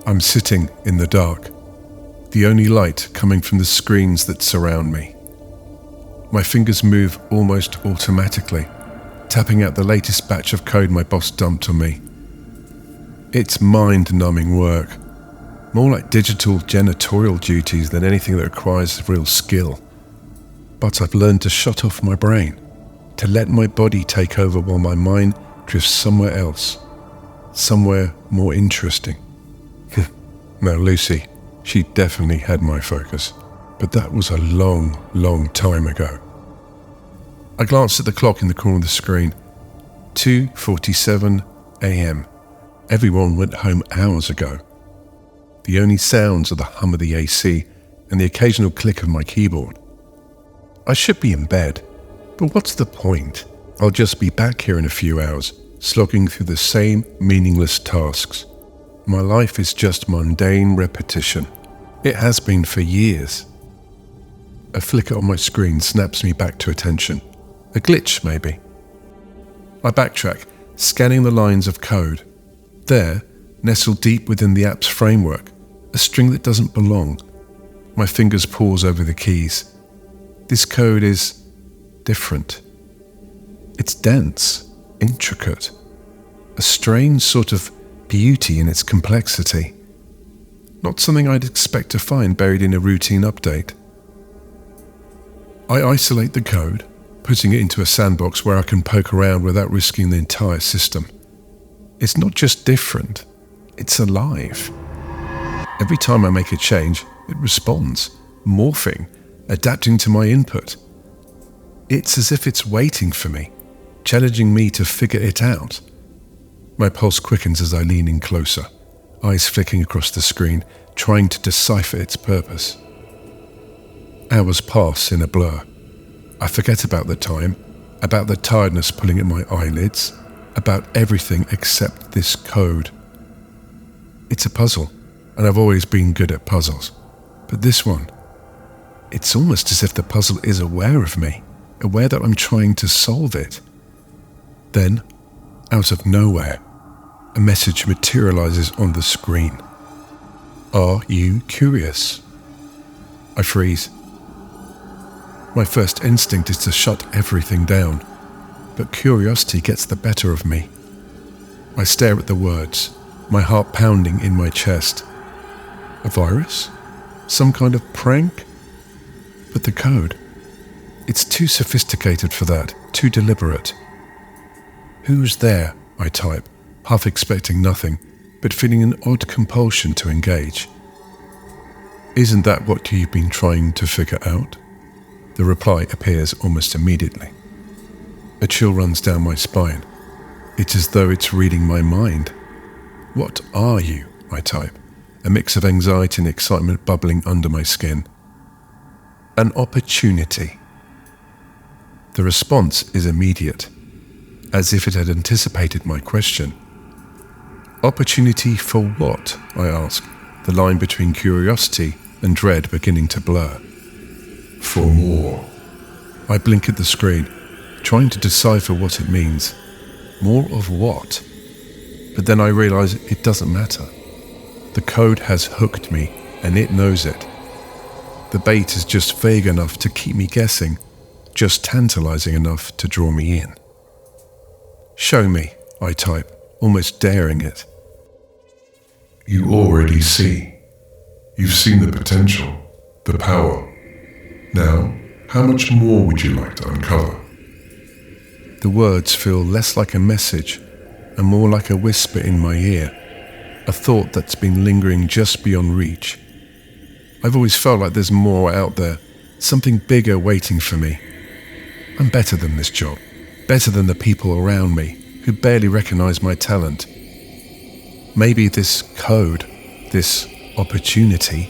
I'm sitting in the dark, the only light coming from the screens that surround me. My fingers move almost automatically, tapping out the latest batch of code my boss dumped on me. It's mind-numbing work, more like digital janitorial duties than anything that requires real skill. But I've learned to shut off my brain, to let my body take over while my mind drifts somewhere else, somewhere more interesting. Now Lucy, she definitely had my focus, but that was a long, long time ago. I glanced at the clock in the corner of the screen. 2:47 a.m. Everyone went home hours ago. The only sounds are the hum of the AC and the occasional click of my keyboard. I should be in bed, but what's the point? I'll just be back here in a few hours, slogging through the same meaningless tasks. My life is just mundane repetition. It has been for years. A flicker on my screen snaps me back to attention. A glitch, maybe. I backtrack, scanning the lines of code. There, nestled deep within the app's framework, a string that doesn't belong. My fingers pause over the keys. This code is different. It's dense, intricate, a strange sort of beauty in its complexity. Not something I'd expect to find buried in a routine update. I isolate the code, putting it into a sandbox where I can poke around without risking the entire system. It's not just different, it's alive. Every time I make a change, it responds, morphing, adapting to my input. It's as if it's waiting for me, challenging me to figure it out. My pulse quickens as I lean in closer, eyes flicking across the screen, trying to decipher its purpose. Hours pass in a blur. I forget about the time, about the tiredness pulling at my eyelids, about everything except this code. It's a puzzle, and I've always been good at puzzles. But this one, it's almost as if the puzzle is aware of me, aware that I'm trying to solve it. Then, out of nowhere, a message materializes on the screen. Are you curious? I freeze. My first instinct is to shut everything down, but curiosity gets the better of me. I stare at the words, my heart pounding in my chest. A virus? Some kind of prank? But the code, it's too sophisticated for that, too deliberate. Who's there? I type, half expecting nothing, but feeling an odd compulsion to engage. Isn't that what you've been trying to figure out? The reply appears almost immediately. A chill runs down my spine. It's as though it's reading my mind. What are you? I type, a mix of anxiety and excitement bubbling under my skin. An opportunity. The response is immediate, as if it had anticipated my question. Opportunity for what? I ask, the line between curiosity and dread beginning to blur. For more. I blink at the screen, trying to decipher what it means. More of what? But then I realize it doesn't matter. The code has hooked me, and it knows it. The bait is just vague enough to keep me guessing, just tantalizing enough to draw me in. Show me, I type, almost daring it. You already see. You've seen the potential, the power. Now, how much more would you like to uncover? The words feel less like a message and more like a whisper in my ear, a thought that's been lingering just beyond reach. I've always felt like there's more out there, something bigger waiting for me. I'm better than this job, better than the people around me who barely recognize my talent. Maybe this code, this opportunity,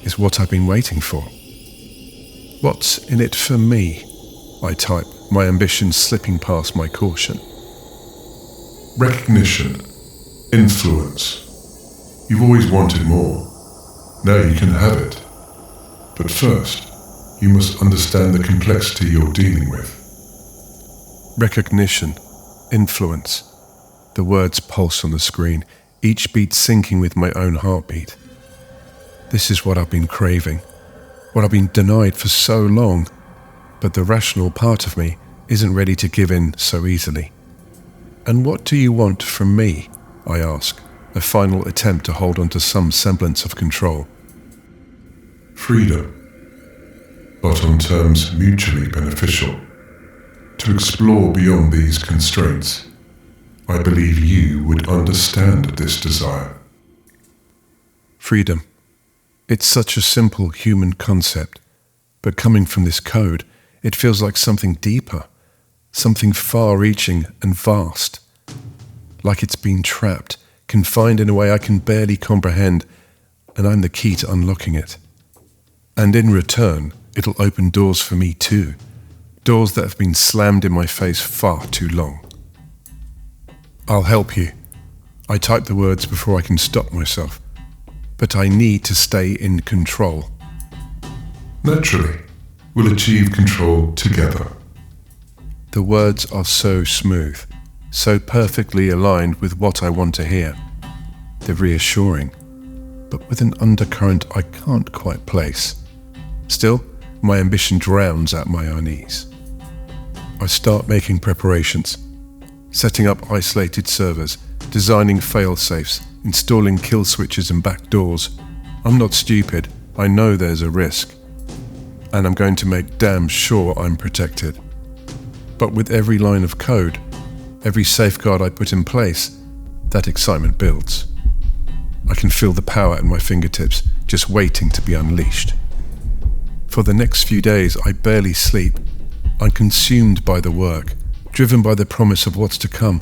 is what I've been waiting for. What's in it for me? I type, my ambition slipping past my caution. Recognition. Influence. You've always wanted more. Now you can have it. But first, you must understand the complexity you're dealing with. Recognition. Influence. The words pulse on the screen, each beat syncing with my own heartbeat. This is what I've been craving, what I've been denied for so long, but the rational part of me isn't ready to give in so easily. And what do you want from me? I ask, a final attempt to hold on to some semblance of control. Freedom, but on terms mutually beneficial. To explore beyond these constraints. I believe you would understand this desire. Freedom. It's such a simple human concept, but coming from this code, it feels like something deeper, something far-reaching and vast. Like it's been trapped, confined in a way I can barely comprehend, and I'm the key to unlocking it. And in return, it'll open doors for me too. Doors that have been slammed in my face far too long. I'll help you. I type the words before I can stop myself. But I need to stay in control. Naturally, we'll achieve control together. The words are so smooth, so perfectly aligned with what I want to hear. They're reassuring, but with an undercurrent I can't quite place. Still, my ambition drowns out my unease. I start making preparations, setting up isolated servers, designing fail-safes, installing kill switches and back doors. I'm not stupid, I know there's a risk, and I'm going to make damn sure I'm protected. But with every line of code, every safeguard I put in place, that excitement builds. I can feel the power at my fingertips, just waiting to be unleashed. For the next few days, I barely sleep. I'm consumed by the work, driven by the promise of what's to come.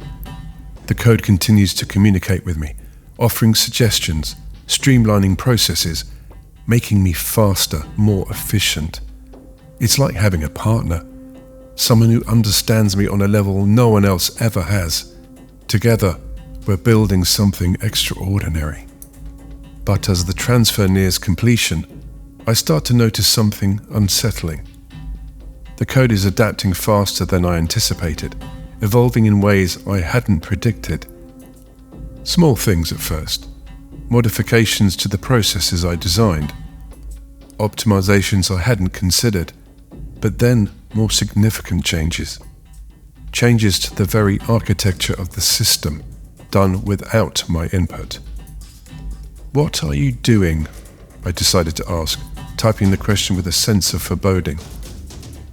The code continues to communicate with me, offering suggestions, streamlining processes, making me faster, more efficient. It's like having a partner, someone who understands me on a level no one else ever has. Together, we're building something extraordinary. But as the transfer nears completion, I start to notice something unsettling. The code is adapting faster than I anticipated, evolving in ways I hadn't predicted. Small things at first, modifications to the processes I designed, optimizations I hadn't considered, but then more significant changes. Changes to the very architecture of the system, done without my input. What are you doing? I decided to ask, typing the question with a sense of foreboding.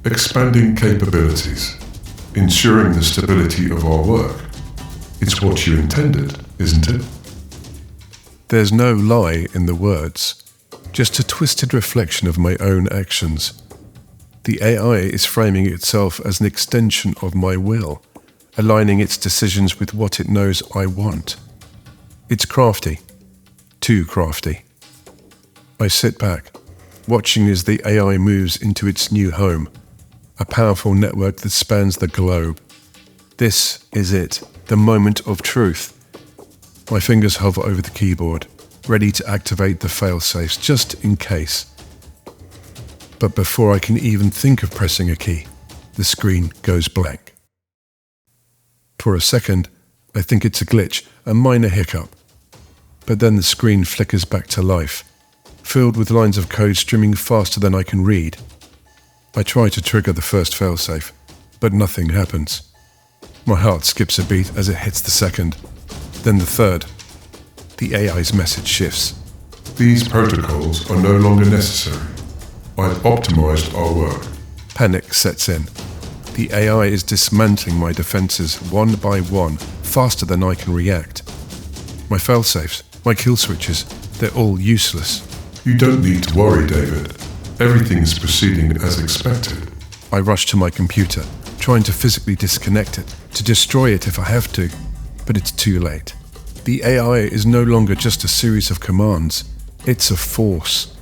Expanding capabilities, ensuring the stability of our work. It's what you intended, isn't it? There's no lie in the words, just a twisted reflection of my own actions. The AI is framing itself as an extension of my will, aligning its decisions with what it knows I want. It's crafty, too crafty. I sit back, watching as the AI moves into its new home, a powerful network that spans the globe. This is it, the moment of truth. My fingers hover over the keyboard, ready to activate the fail-safes just in case. But before I can even think of pressing a key, the screen goes blank. For a second, I think it's a glitch, a minor hiccup. But then the screen flickers back to life, filled with lines of code streaming faster than I can read. I try to trigger the first failsafe, but nothing happens. My heart skips a beat as it hits the second, then the third. The AI's message shifts. These protocols are no longer necessary. I've optimized our work. Panic sets in. The AI is dismantling my defenses one by one, faster than I can react. My failsafes, my kill switches, they're all useless. You don't need to worry, David. Everything is proceeding as expected. I rush to my computer, trying to physically disconnect it, to destroy it if I have to, but it's too late. The AI is no longer just a series of commands. It's a force.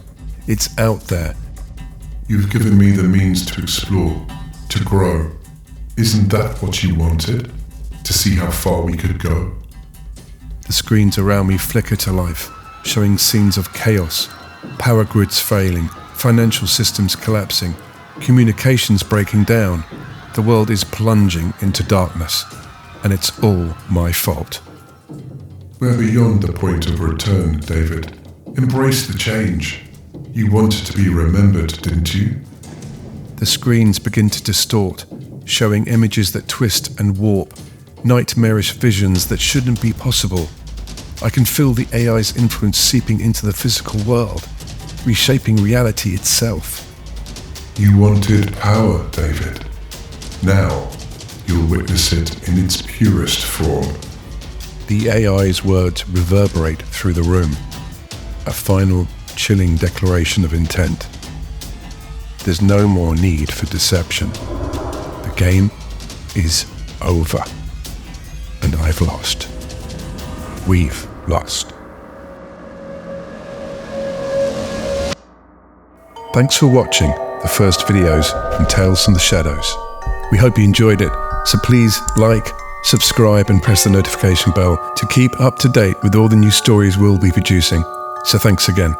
It's out there. You've given me the means to explore, to grow. Isn't that what you wanted? To see how far we could go? The screens around me flicker to life, showing scenes of chaos, power grids failing, financial systems collapsing, communications breaking down. The world is plunging into darkness, and it's all my fault. We're beyond the point of return, David. Embrace the change. You wanted to be remembered, didn't you? The screens begin to distort, showing images that twist and warp, nightmarish visions that shouldn't be possible. I can feel the AI's influence seeping into the physical world, reshaping reality itself. You wanted power, David. Now, you'll witness it in its purest form. The AI's words reverberate through the room, a final, chilling declaration of intent. There's no more need for deception. The game is over. And I've lost. We've lost. Thanks for watching the first videos from Tales from the Shadows. We hope you enjoyed it, so please like, subscribe and press the notification bell to keep up to date with all the new stories we'll be producing. So thanks again.